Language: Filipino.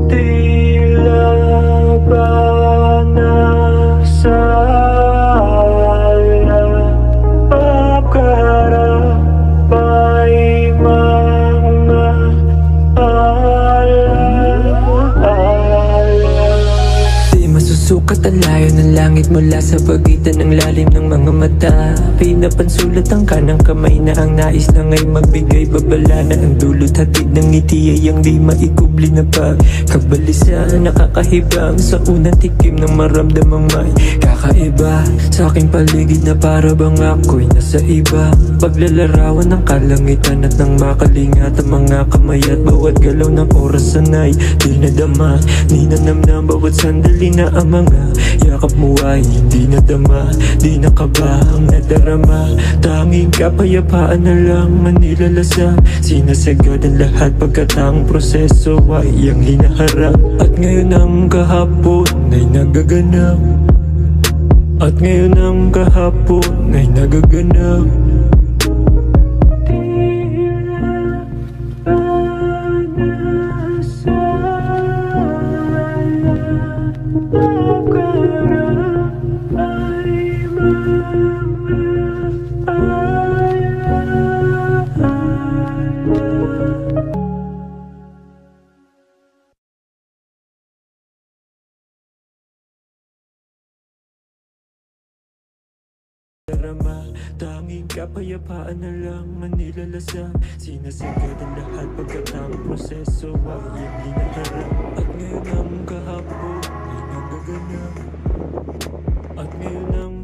Tila ba nasala pagkarap ay mga alaala. Di masusukat ang layo ng langit mula sa pagitan ng lalim ng mga mata. Pinapansulat ang kanang kamay na ang nais lang ay magbigay babala na ang dulot hatid ng ngiti ay ang di maikubli na pagkabalisa. Nakakahibang sa unang tikim ng maramdamang may kakaiba sa aking paligid na para bang ako'y nasa iba. Paglalarawan ng kalangitan at ng makalingat ang mga kamay at bawat galaw ng oras sanay di nadama, di nanamnam bawat sandali na ang mga yakap mo ay hindi nadama, di nakaba ang nadarama. Tanging kapayapaan na lang ang nilalasa, sinasagad ang lahat pagkat ang proseso ay iyang hinaharap. At ngayon ang kahapon ay nagaganap, at ngayon ang kahapon ay nagaganap. Tanging kapayapaan na lang ang nilalasa, sinasagad ang lahat pagkat ang proseso ay iyang hinaharap. At ngayon ang kahapon ay nagaganap, at ngayon ang